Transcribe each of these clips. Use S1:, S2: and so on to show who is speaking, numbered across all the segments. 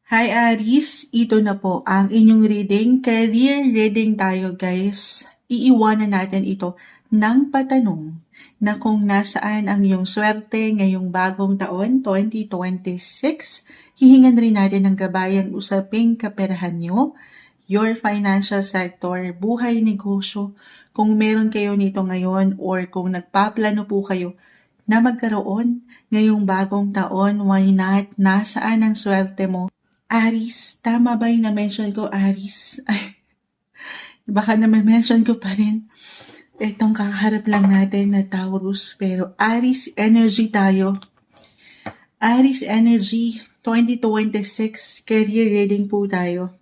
S1: Hi Aris, ito na po ang inyong reading. Career reading tayo guys. Iiwanan natin ito ng patanong na kung nasaan ang iyong swerte ngayong bagong taon, 2026. Hihingan rin natin ng gabayang usaping kaperahan nyo, your financial sector, buhay, negosyo, kung meron kayo nito ngayon or kung nagpaplano po kayo na magkaroon ngayong bagong taon, why not? Nasaan ang swerte mo? Aris, tama ba yung na-mention ko, Aris? Ay, baka na-mention ko pa rin. Itong kakaharap lang natin na Taurus, pero Aris energy tayo. Aris energy 2026, career reading po tayo.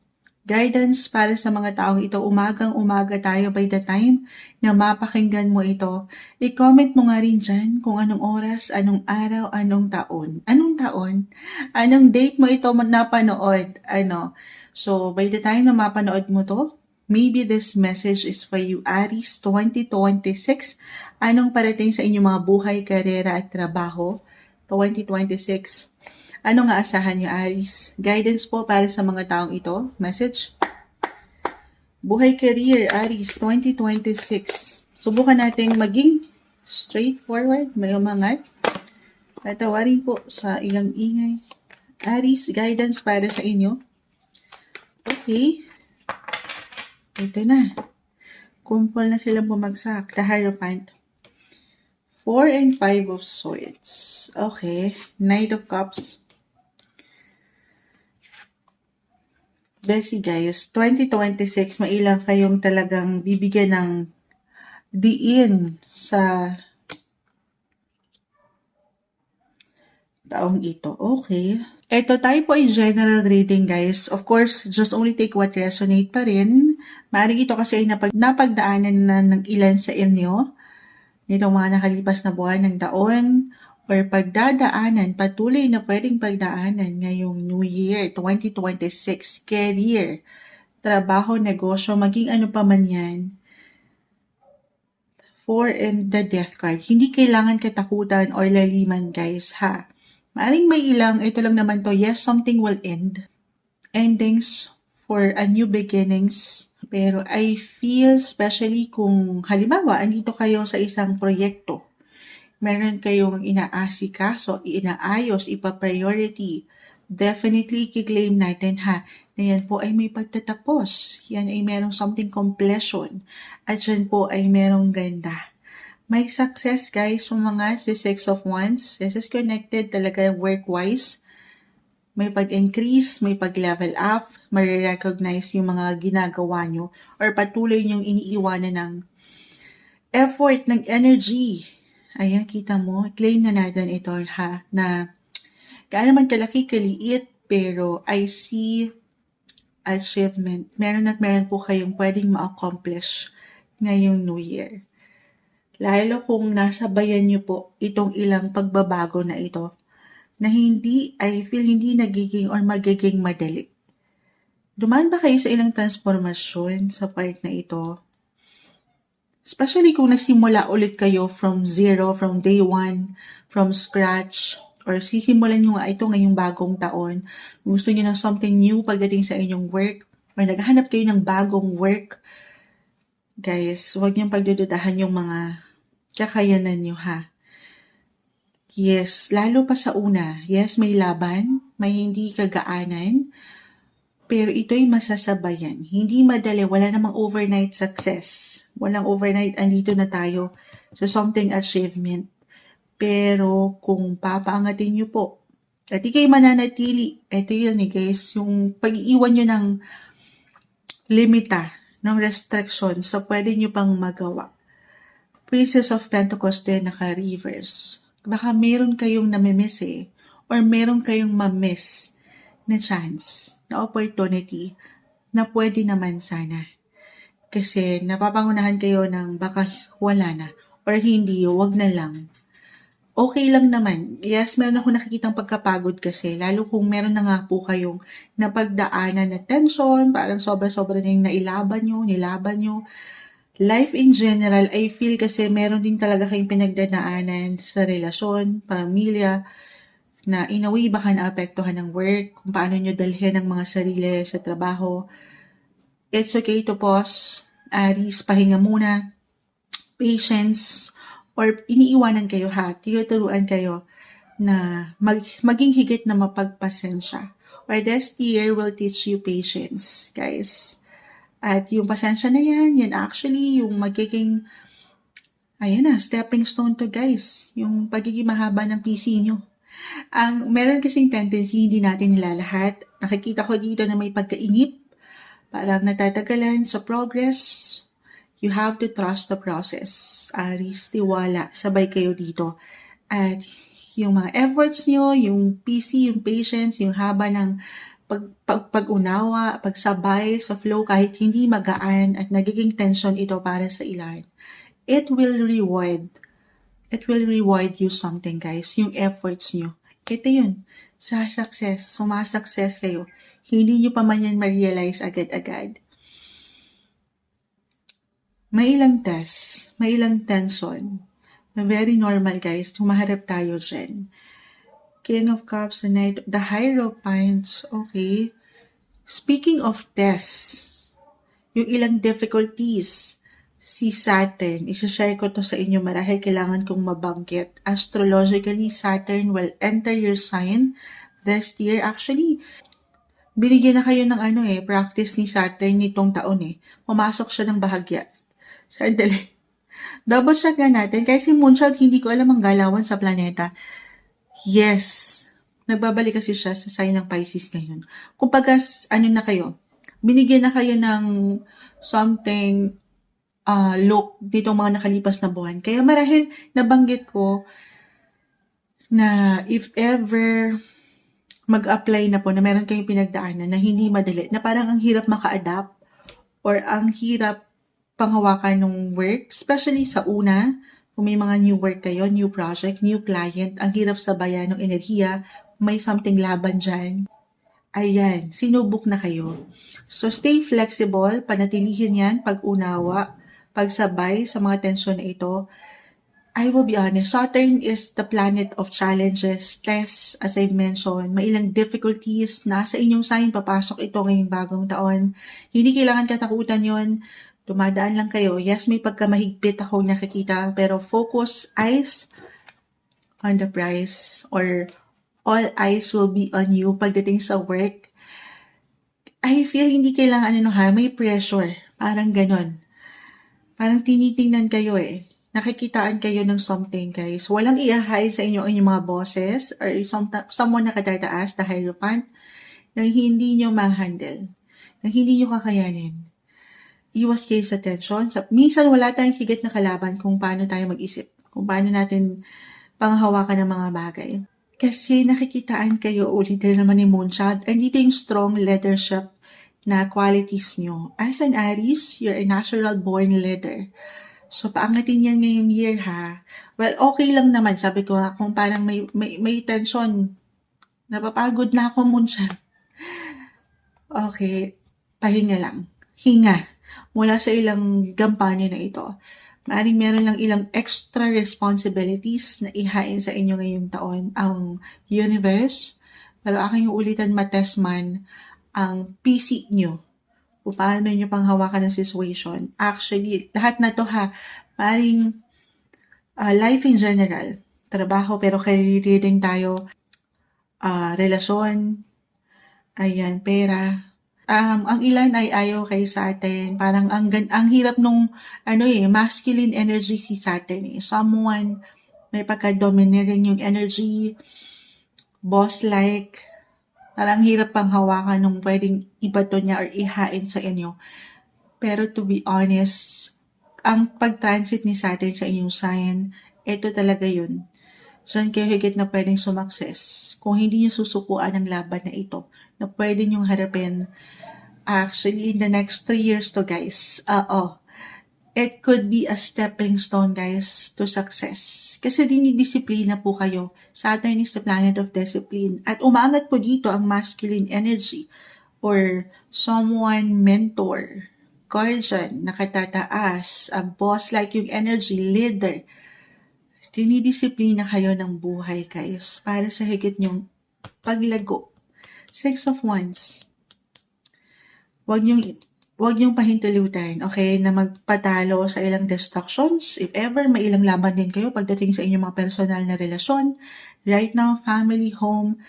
S1: Guidance para sa mga taong ito, umagang-umaga tayo by the time na mapakinggan mo ito. I-comment mo nga rin dyan kung anong oras, anong araw, anong taon. Anong taon? Anong date mo ito napanood? So, by the time na mapanood mo to, maybe this message is for you, Aries 2026. Anong parating sa inyong mga buhay, karera at trabaho? 2026. Ano nga asahan niyo, Aris? Guidance po para sa mga taong ito. Message. Buhay career, Aris, 2026. Subukan natin maging straightforward, may umangat. Tatawarin po sa ilang ingay. Aris, guidance para sa inyo. Okay. Ito na. Kumpol na silang bumagsak. The Hierophant. 4 and 5 of Swords. Okay. Knight of Cups. Bessie guys, 2026, mailang kayong talagang bibigyan ng diin sa taong ito. Okay. Ito tayo po ay general reading guys. Of course, just only take what resonate pa rin. Maaaring ito kasi ay napagdaanan na ng ilan sa inyo nitong mga nakalipas na buwan ng taon or pagdadaanan, patuloy na pwedeng pagdaanan ngayong New Year 2026, career, trabaho, negosyo, maging ano pa man yan. 4 and the Death card. Hindi kailangan katakutan or laliman guys ha. Maaring may ilang, ito lang naman to, yes, something will end. Endings for a new beginnings. Pero I feel, especially kung halimbawa, andito kayo sa isang proyekto, meron kayong inaasikaso, inaayos, ipa-priority, definitely i-claim natin ha, na yan po ay may pagtatapos. Yan ay merong something completion. At yan po ay merong ganda. May success guys, so mga si Six of Wands, this is connected talaga work-wise. May pag-increase, may pag-level up, marirecognize yung mga ginagawa nyo or patuloy nyong iniiwanan ng effort, ng energy. Ayan, kita mo, claim na natin ito ha, na gaano man kalaki, kaliit, pero I see achievement. Meron at meron po kayong pwedeng ma-accomplish ngayong New Year. Lalo kung nasabayan nyo po itong ilang pagbabago na ito, na I feel hindi nagiging or magiging madali. Dumaan ba kayo sa ilang transformasyon sa part na ito? Especially kung nagsimula ulit kayo from zero, from day one, from scratch, or sisimulan nyo nga ito ngayong bagong taon. Gusto nyo ng something new pagdating sa inyong work, or naghahanap kayo ng bagong work. Guys, huwag niyong pagdududahan yung mga kakayanan nyo ha. Yes, lalo pa sa una. Yes, may laban, may hindi kagaanan, pero ito'y masasabayan. Hindi madali, wala namang overnight success. Walang overnight, andito na tayo sa something achievement. Pero kung papaangatin nyo po, at di kayo mananatili, ito yun guys, yung pag-iwan nyo ng limita, ng restriction sa pwede nyo pang magawa. Princess of Pentacles din naka-reverse. Baka meron kayong namimiss or meron kayong mamiss na chance, na opportunity, na pwede naman sana. Kasi napapangunahan kayo ng baka wala na, or hindi, wag na lang. Okay lang naman. Yes, meron ako nakikitang pagkapagod kasi, lalo kung meron na nga po kayong napagdaanan na tension, parang sobra-sobra na yung nilaban nyo. Life in general, I feel kasi meron din talaga kayong pinagdadaanan sa relasyon, pamilya, na in a way baka naapektuhan ng work, kung paano nyo dalhin ang mga sarili sa trabaho. It's okay to pause, Aries, pahinga muna, patience, or iniiwanan kayo ha, tinuturuan kayo na maging higit na mapagpasensya. Or this year will teach you patience, guys. At yung pasensya na yan actually yung magiging, ayun na, stepping stone to guys. Yung pagiging mahaba ng PC nyo. Meron kasing tendency, hindi natin nilalahat. Nakikita ko dito na may pagkainip, parang natatagalan sa progress. You have to trust the process. Aries, tiwala, sabay kayo dito. At yung mga efforts nyo, yung PC, yung patience, yung haba ng pag-unawa, pagsabay sa flow kahit hindi magaan at nagiging tension ito para sa ilan. It will reward you something guys, yung efforts nyo. Ito yun, sa success, sumasuccess kayo. Hindi nyo pa man yan ma-realize agad-agad. May ilang test, may ilang tension. Very normal guys, tumaharap tayo dyan. King of Cups, the Hierophants, okay. Speaking of tests, yung ilang difficulties, si Saturn, isi-share ko to sa inyo marahil kailangan kong mabanggit. Astrologically, Saturn will enter your sign this year. Actually, binigyan na kayo ng practice ni Saturn nitong taon Pumasok siya ng bahagya. Sandali. Double check nga natin kasi Moonchild hindi ko alam ang galawan sa planeta. Yes, nagbabalik kasi siya sa sign ng Pisces ngayon. Kumbaga, na kayo, binigyan na kayo ng something look dito mga nakalipas na buwan. Kaya marahil nabanggit ko na if ever mag-apply na po na meron kayong pinagdaanan na hindi madali, na parang ang hirap maka-adapt or ang hirap panghawakan ng work, especially sa una, kung may mga new work kayo, new project, new client, ang hirap sabayan ng enerhiya, may something laban dyan. Ayan, sinubok na kayo. So stay flexible, panatilihin yan, pag-unawa, pagsabay sa mga tensyon na ito. I will be honest, Saturn is the planet of challenges, stress, as I mentioned, may ilang difficulties, nasa inyong sign, papasok ito ngayong bagong taon. Hindi kailangan katakutan yon. Dumadaan lang kayo. Yes, may pagkamahigpit ako nakikita, pero focus, eyes on the prize, or all eyes will be on you pagdating sa work. I feel hindi kailangan may pressure. Parang ganon. Parang tinitingnan kayo Nakikitaan kayo ng something, guys. Walang iahay sa inyo ang inyong mga bosses or someone na katataas, the Hierophant, nang hindi nyo ma-handle, nang hindi nyo kakayanin. Iwas kayo sa tension. Minsan wala tayong higit na kalaban kung paano tayo mag-isip, kung paano natin panghawakan ng mga bagay. Kasi nakikitaan kayo ulit naman ni Moonchild, and dito yung strong leadership na qualities nyo. As an Aries, you're a natural born leader. So paangatin yan ngayong year ha. Well, okay lang naman. Sabi ko kung parang may tension. Napapagod na ako, Moonchild. Okay, pahinga lang. Hinga. Mula sa ilang gampanya na ito. Maaring meron lang ilang extra responsibilities na ihain sa inyo ngayong taon ang universe. Pero aking ulitan matest man ang PC nyo. Kung paano nyo panghawakan ng situation. Actually, lahat na to maaring life in general. Trabaho, pero career din tayo. Relasyon. Ayan, pera. Ang ilan ay ayaw kay Saturn. Parang ang hirap nung masculine energy si Saturn Someone may pagka-domineering yung energy, boss-like. Parang hirap pang hawakan nung pwedeng ibato niya or ihain sa inyo. Pero to be honest, ang pag-transit ni Saturn sa inyong sign, ito talaga yun. Diyan kayo higit na pwedeng sumakses. Kung hindi nyo susukuan ang laban na ito, na pwede nyong harapin actually in the next 3 years to guys. It could be a stepping stone guys to success. Kasi dinidisiplina po kayo. Saturn is the planet of discipline. At umaangat po dito ang masculine energy or someone mentor, guardian, nakatataas, a boss like yung energy, leader. Dinidisiplina kayo ng buhay, guys, para sa higit nyong paglago. Six of Wands. Huwag niyong pahintulutan, okay, na magpatalo sa ilang distractions. If ever, may ilang laban din kayo pagdating sa inyong mga personal na relasyon. Right now, family, home,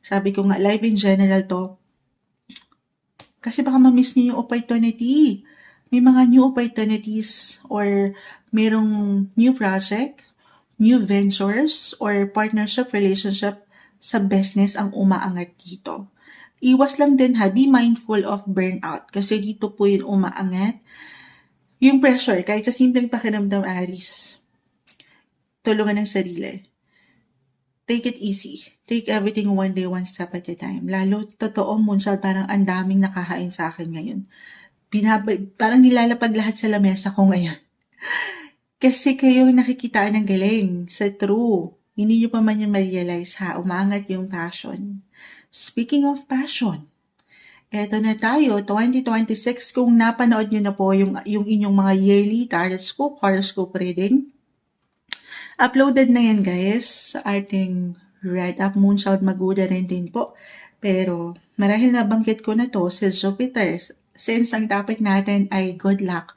S1: sabi ko nga, life in general to. Kasi baka ma-miss niyo yung opportunity. May mga new opportunities or merong new project, new ventures, or partnership, relationship sa business ang umaangat dito. Iwas lang din ha, be mindful of burnout kasi dito po yung umaangat. Yung pressure, kahit sa simpleng pakiramdam, Aries, tulungan ng sarili. Take it easy. Take everything one day, one step at a time. Lalo, totoo, Moonshot, parang ang daming nakahain sa akin ngayon. Parang nilalapag lahat sa lamesa ko ngayon. Kasi kayo nakikitaan ng galing sa true. Hindi nyo pa man yung ma-realize ha, umangat yung passion. Speaking of passion, eto na tayo, 2026, kung napanood nyo na po yung inyong mga yearly horoscope reading, uploaded na yan guys sa ating Red Up Moonshot Maguda rin din po. Pero marahil nabanggit ko na to si Jupiter, since ang topic natin ay good luck,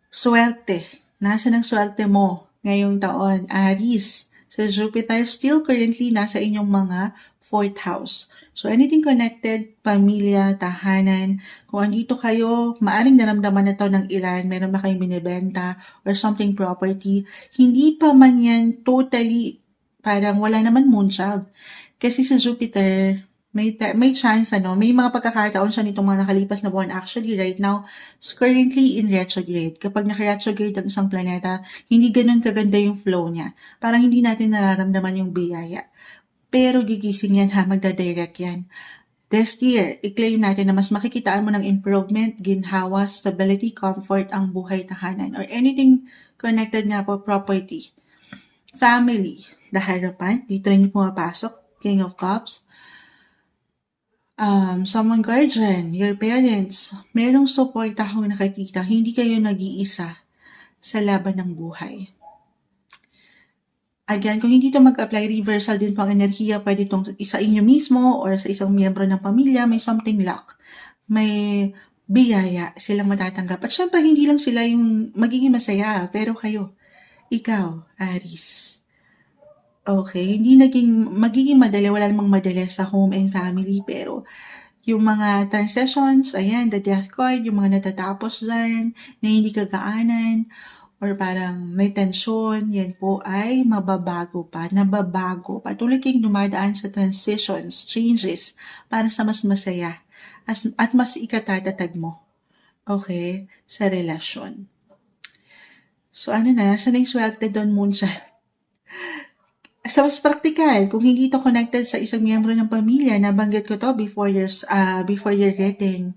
S1: swerte. Nasa ng swerte mo ngayong taon, Aries? Si Jupiter still currently nasa inyong mga 4th house. So anything connected, pamilya, tahanan, kung andito kayo, maaring naramdaman na to ng ilan, meron ba kayong binibenta or something property, hindi pa man yan totally, parang wala naman moonchild. Kasi sa Jupiter, may chance, may mga pagkakataon siya nitong mga nakalipas na buwan. Actually, right now, currently in retrograde. Kapag naka-retrograde ang isang planeta, hindi ganun kaganda yung flow niya. Parang hindi natin nararamdaman yung biyaya. Pero gigising yan ha, magdadirect yan. This year, i-claim natin na mas makikitaan mo ng improvement, ginhawa, stability, comfort ang buhay tahanan, or anything connected nga po, property. Family, the hierophant, dito rin yung pumapasok, King of Cups. Someone guardian, your parents, merong support akong nakikita, hindi kayo nag-iisa sa laban ng buhay. Again, kung hindi ito mag-apply, reversal din po ang enerhiya, pwede itong sa inyo mismo or sa isang miyembro ng pamilya, may something luck, may biyaya silang matatanggap. At syempre, hindi lang sila yung magiging masaya, pero kayo, ikaw, Aries. Okay, hindi magiging madali, wala namang madali sa home and family, pero yung mga transitions, ayan, the death card, yung mga natatapos dyan, na hindi kagaanan, or parang may tensyon, yan po ay mababago pa, nababago. Patuloy kayong dumadaan sa transitions, changes, para sa mas masaya, at mas ikatatatag mo, okay, sa relasyon. So ano na, nasa na yung swerte doon, Moonshot? Sa mas practical, kung hindi ito connected sa isang miyembro ng pamilya, nabanggit ko to before your getting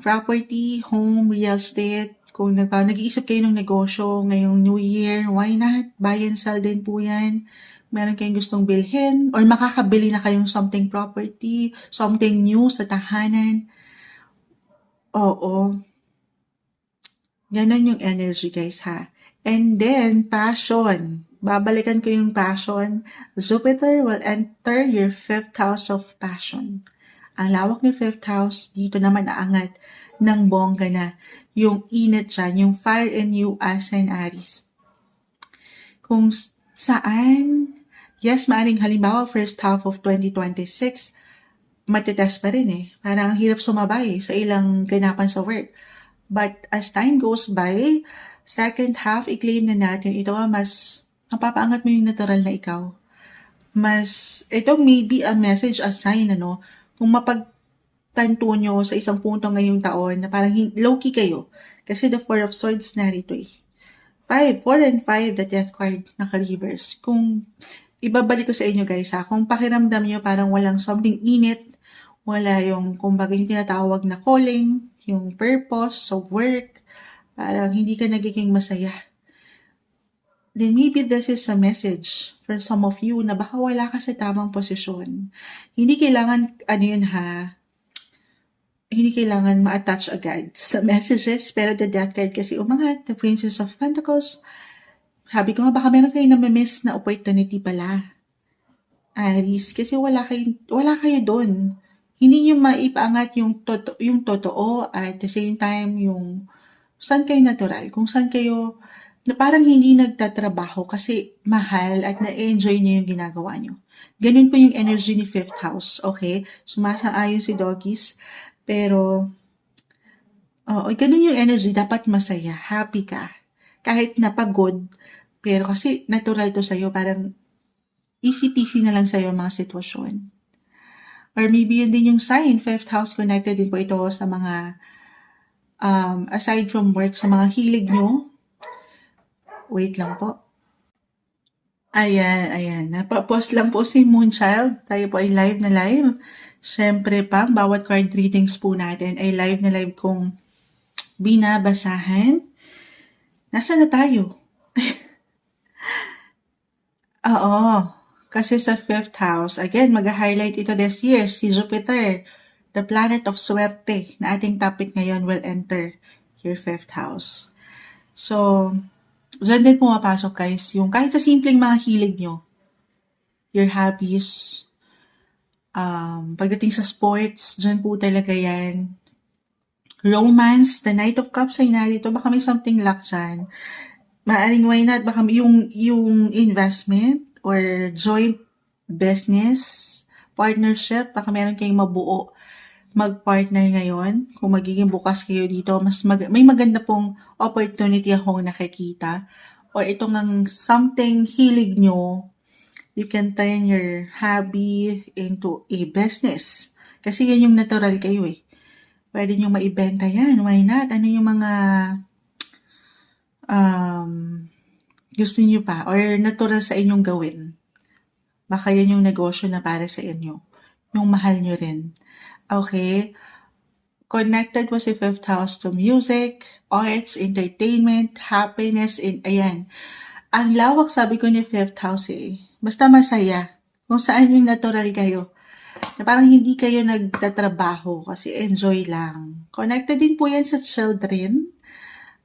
S1: property, home, real estate. Kung nag-iisip kayo ng negosyo ngayong New Year, why not? Buy and sell din po yan. Meron kayong gustong bilhin or makakabili na kayong something property, something new sa tahanan. Oo. Ganon yung energy, guys, ha? And then, passion. Babalikan ko yung passion. Jupiter will enter your 5th house of passion. Ang lawak ng 5th house, dito naman aangat ng bongga na yung init dyan, yung fire in you as an Aries. Kung saan, yes, maaring halimbawa, first half of 2026, matitest pa rin eh. Parang ang hirap sumabay sa ilang ganapan sa work. But as time goes by, second half, i-claim na natin ito, mas napapaangat mo yung natural na ikaw. Ito may be a message, a sign, kung mapagtanto nyo sa isang punto ngayong taon na parang low-key kayo. Kasi the 4 of Swords narito eh. 4 and 5, the death card, naka-reverse. Kung ibabalik ko sa inyo guys kung pakiramdam nyo parang walang something init, wala yung, kumbaga yung tinatawag na calling, yung purpose sa work, parang hindi ka nagiging masaya. Then maybe this is a message for some of you na baka wala ka sa tamang posisyon. Hindi kailangan, hindi kailangan ma-attach agad sa messages, pero the death card kasi umangat, the Princess of Pentacles, Sabi ko nga, baka meron kayong namimiss na opportunity pala, Aries, kasi wala kayo doon. Hindi niyo maipaangat yung totoo at the same time yung saan kayo natural, kung saan kayo na parang hindi nagtatrabaho kasi mahal at na-enjoy niyo yung ginagawa niyo. Ganun po yung energy ni fifth house, okay? Sumasang-ayon si Doggies, pero oo, ganun yung energy, dapat masaya, happy ka. Kahit napagod, pero kasi natural to sa'yo, parang easy-peasy na lang sa'yo ang mga sitwasyon. Or maybe yun din yung sign, fifth house connected din po ito sa mga, aside from work, sa mga hilig nyo. Wait lang po. Ayan. Napa-pause lang po si Moonchild. Tayo po ay live na live. Siyempre pa, bawat card readings po natin ay live na live kong binabasahan. Nasaan na tayo? Oo. Kasi sa fifth house, again, mag-highlight ito this year, si Jupiter, the planet of swerte, na ating topic ngayon will enter your fifth house. So, dyan din pumapasok guys, yung kahit sa simpleng mga hilig nyo, your hobbies, pagdating sa sports, dyan po talaga yan. Romance, the Knight of Cups ay narito, baka may something luck dyan. Maaring why not, baka yung investment or joint business, partnership, baka meron kayong mabuo mag-partner ngayon. Kung magiging bukas kayo dito, may maganda pong opportunity akong nakikita. Or itong ang something hilig nyo, you can turn your hobby into a business. Kasi yan yung natural kayo eh. Pwede nyo maibenta yan. Why not? Ano yung mga gusto nyo pa or natural sa inyong gawin. Baka yan yung negosyo na para sa inyo. Yung mahal nyo rin. Okay? Connected po si fifth house to music, arts, entertainment, happiness, and ayan. Ang lawak sabi ko ni fifth house eh. Basta masaya. Kung saan yung natural kayo. Na parang hindi kayo nagtatrabaho kasi enjoy lang. Connected din po yan sa children.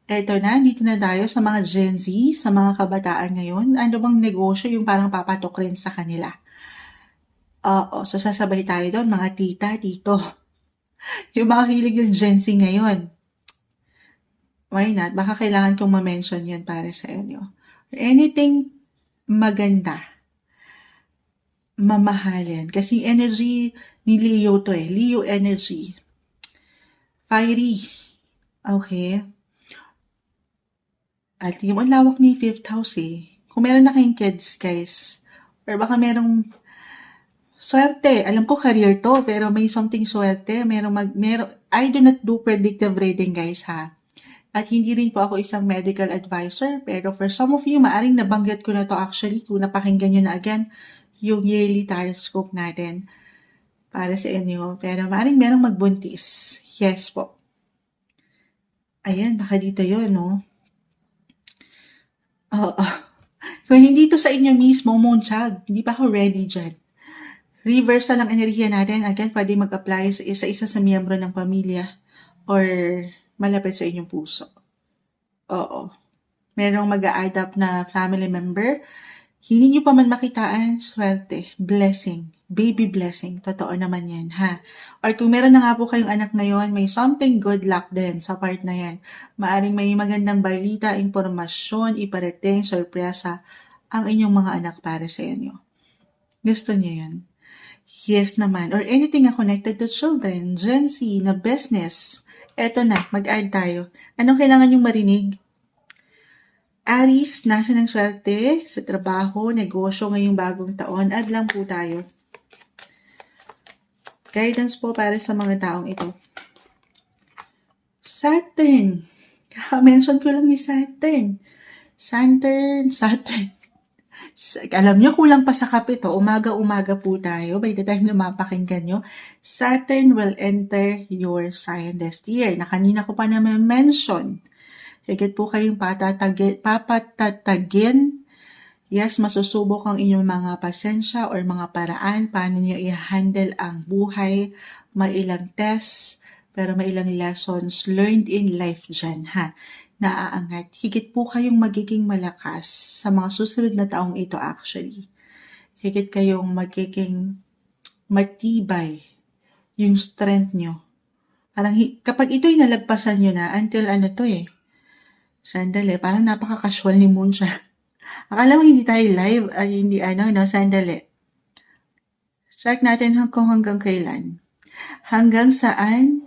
S1: Eto na, dito na tayo sa mga Gen Z, sa mga kabataan ngayon. Ano bang negosyo yung parang papatok rin sa kanila? Oo, so sasabay tayo doon, mga tita, tito. Yung mga hilig yung Gen Z ngayon. Why not? Baka kailangan kong ma-mention yan para sa inyo. Anything maganda, mamahalin. Kasi energy ni Leo to eh. Leo energy. Fiery. Okay. At yung ang lawak ni fifth house eh. Kung meron na kayong kids, guys, or baka merong swerte. Alam ko career to, pero may something swerte. I do not do predictive reading, guys, ha. At hindi rin po ako isang medical advisor, pero for some of you, maaring nabanggit ko na to actually, kung napakinggan nyo na again, yung yearly horoscope natin para sa inyo. Pero maaring merong magbuntis. Yes po. Ayan, baka dito yun, no? Oo. So, hindi to sa inyo mismo, Moonchild. Hindi pa ako ready dyan. Reversal ang enerhiya natin. Again, pwede mag-apply sa isa sa miyembro ng pamilya or malapit sa inyong puso. Oo. Merong mag-a-add up na family member. Hindi nyo pa man makitaan, swerte, blessing, baby blessing. Totoo naman yan, ha? Or kung meron na nga po kayong anak ngayon, may something good luck din sa part na yan. Maaring may magandang balita, impormasyon, iparating, sorpresa ang inyong mga anak para sa inyo. Gusto niyo yan? Yes naman. Or anything na connected to children, Gen Z, na business. Eto na, mag-add tayo. Anong kailangan yung marinig? Aries, nasa ng swerte sa trabaho, negosyo ngayong bagong taon. Add lang po tayo. Guidance po para sa mga taong ito. Saturn. Kaka-mention ko lang ni Saturn. Saturn. Alam nyo, kulang pa sa kape to. Umaga-umaga po tayo. By the time na mapakinggan nyo, Saturn will enter your sign this year. Na kanina ko pa naman mention. Higit po kayong papatatagin. Yes, masusubok ang inyong mga pasensya or mga paraan. Paano nyo i-handle ang buhay. May ilang tests, pero may ilang lessons learned in life dyan, ha? naaangat. Higit po kayong magiging malakas sa mga susunod na taong ito actually. Higit kayong magiging matibay yung strength nyo. Parang kapag ito'y nalagpasan nyo na, until ano to eh, sandali, parang napaka-casual ni Moon siya. Akala mo hindi tayo live, ay hindi no, sandali. Check natin kung hanggang kailan. Hanggang saan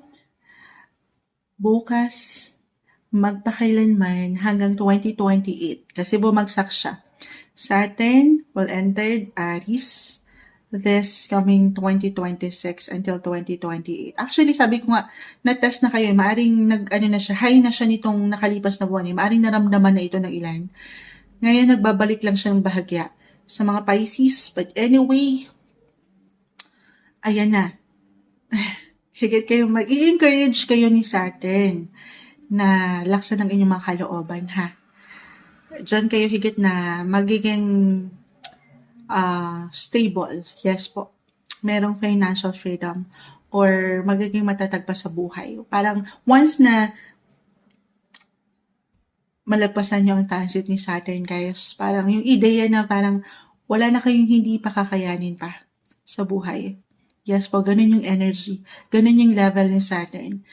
S1: bukas magpakailanman hanggang 2028 kasi bumagsak siya. Saturn will enter Aries this coming 2026 until 2028. Actually, sabi ko nga, na-test na kayo, maaring high na siya nitong nakalipas na buwan. Maaring naramdaman na ito ng ilan. Ngayon, nagbabalik lang siya ng bahagya sa mga Pisces. But anyway, ayan na. Higit kayo, mag-i-encourage kayo ni Saturn na laksan ng inyong mga kalooban, ha? Diyan kayo higit na magiging stable. Yes po. Merong financial freedom or magiging matatag pa sa buhay. Parang once na malagpasan nyo ang transit ni Saturn, guys, parang yung ideya na parang wala na kayong hindi pa kakayanin pa sa buhay. Yes po, ganun yung energy. Ganun yung level ni Saturn.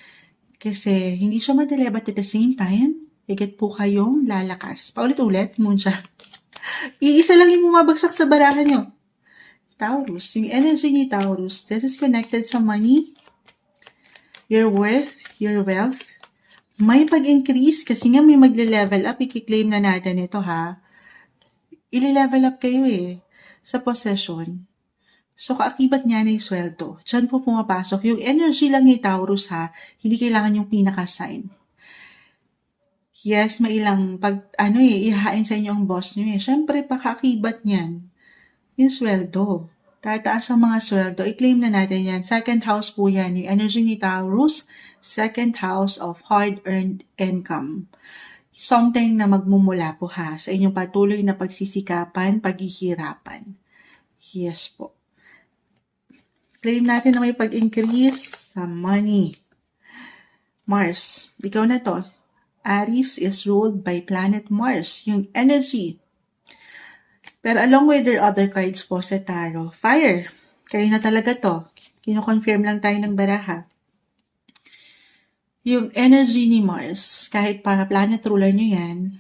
S1: Kasi hindi siya madali, but at the same time, higit po kayong lalakas. Paulit-ulit, Moon siya. Iisa lang yung bumabagsak sa barahan nyo. Taurus, yung energy ni Taurus, this is connected sa money, your worth, your wealth. May pag-increase kasi nga may magle-level up, i-claim na natin ito ha. I-level up kayo sa possession. So, kaakibat niya na yung sweldo. Diyan po pumapasok. Yung energy lang ni Taurus ha, hindi kailangan yung pinaka-sign. Yes, may ilang ihahain sa inyo ang boss nyo Siyempre, pakaakibat niyan, yung sweldo. Tataas ang mga sweldo. I-claim na natin yan. Second house po yan. Yung energy ni Taurus, second house of hard-earned income. Something na magmumula po ha sa inyong patuloy na pagsisikapan, paghihirapan. Yes po. Claim natin na may pag-increase sa money. Mars, ikaw na to. Aries is ruled by planet Mars, yung energy. Pero along with their other cards po sa tarot, fire. Kayo na talaga to. Kino-confirm lang tayo ng baraha. Yung energy ni Mars, kahit para planet ruler nyo yan,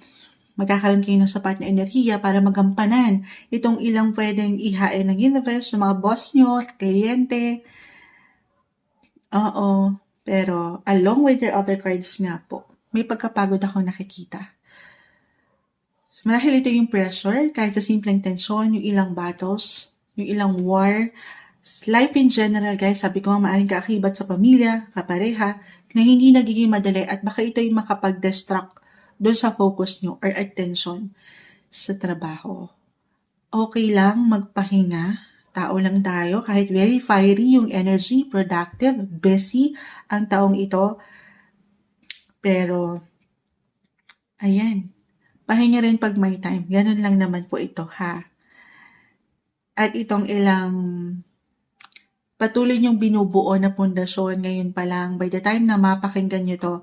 S1: magkakaroon kayo ng sapat na enerhiya para magampanan itong ilang pwedeng ihain ng universe sa mga boss nyo, kliyente. Oo, pero along with their other cards nga po, may pagkapagod akong nakikita. Marahil ito yung pressure, kahit sa simpleng tensyon, yung ilang battles, yung ilang war, life in general, guys, sabi ko nga maaaring kaakibat sa pamilya, kapareha, na hindi nagiging madali at baka ito yung makapag-distract doon sa focus nyo or attention sa trabaho. Okay lang magpahinga, tao lang tayo, kahit very fiery yung energy, productive, busy ang taong ito, pero, ayan, pahinga rin pag may time. Ganun lang naman po ito, ha? At itong ilang patuloy niyong binubuo na pundasyon ngayon pa lang, by the time na mapakinggan niyo to,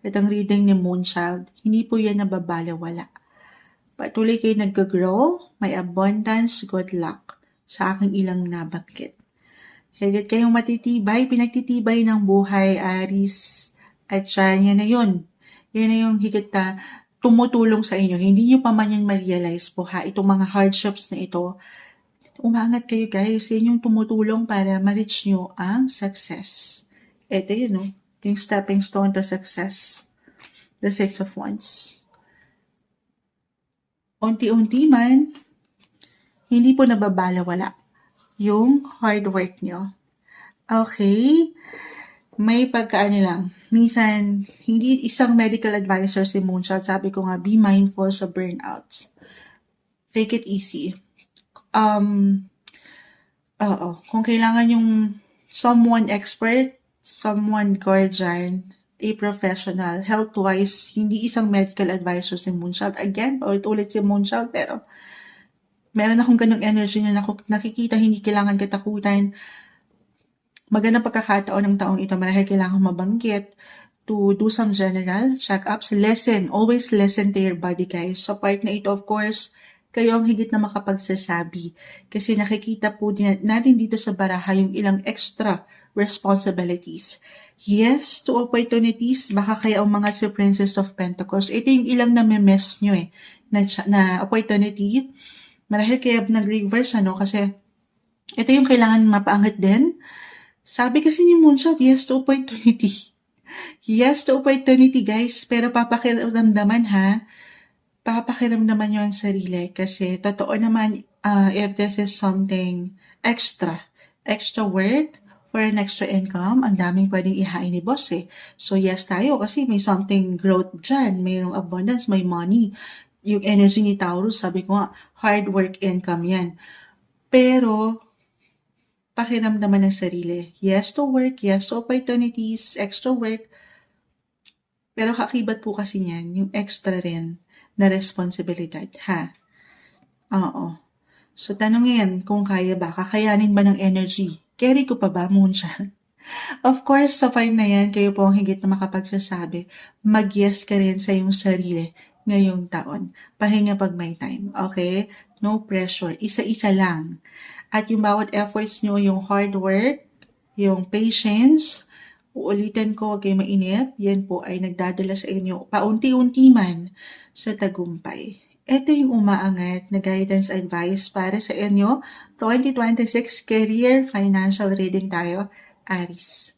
S1: itong reading ni Moonchild, hindi po yan nababalewala. Patuloy kayo nag-grow, may abundance, good luck sa aking ilang nabanggit. Higit kayong matitibay, pinagtitibay ng buhay, Aries. At yan na yun. Yan na yung higit na tumutulong sa inyo. Hindi nyo pa man yan ma-realize po ha. Itong mga hardships na ito, umangat kayo guys. Yan yung tumutulong para ma-reach nyo ang success. Ito yun, no? Yung stepping stone to success. The Six of Wands. Unti-unti man, hindi po nababalawala yung hard work nyo. Okay? May pagkaano lang. Minsan, hindi isang medical advisor si Moonshot. Sabi ko nga, be mindful sa burnouts. Take it easy. Kung kailangan yung someone expert, someone guardian, a professional, health-wise, hindi isang medical advisor si Moonshot. Again, ulit-ulit si Moonshot, pero meron akong ganung energy na nakikita, hindi kailangan katakutan. Magandang pagkakataon ng taong ito marahil kailangan mabanggit to do some general check-ups. Always listen to your body, guys. Sa part na ito, of course, kayo ang higit na makapagsasabi. Kasi nakikita po natin dito sa baraha yung ilang extra responsibilities. Yes, to opportunities, baka kaya ang mga si Princess of Pentacles, ito yung ilang na-miss nyo na opportunity. Marahil kaya nag-reverse, kasi ito yung kailangan mapaangat din. Sabi kasi ni Moonshot, yes to opportunity. Yes to opportunity, guys, pero papakiramdaman nyo ang sarili kasi totoo naman if this is something extra work, for an extra income, ang daming pwedeng ihain ni boss So yes tayo kasi may something growth dyan, mayroong abundance, may money. Yung energy ni Taurus, sabi ko nga, hard work income yan. Pero, pakiramdaman ng sarili. Yes to work, yes to opportunities, extra work. Pero kakibat po kasi niyan, yung extra rin na responsibilidad, Oo. So, tanongin kung kaya ba, kakayanin ba ng energy? Carry ko pa ba, Moonshot? Of course, sa part na yan, kayo po ang higit na makapagsasabi, mag-yes ka rin sa iyong sarili ngayong taon. Pahinga pag may time, okay? No pressure. Isa-isa lang. At yung bawat efforts nyo, yung hard work, yung patience, uulitin ko, huwag kayo mainip, yan po ay nagdadala sa inyo paunti-unti man sa tagumpay. Ito yung umaangat na guidance advice para sa inyo 2026 career financial reading tayo, Aries.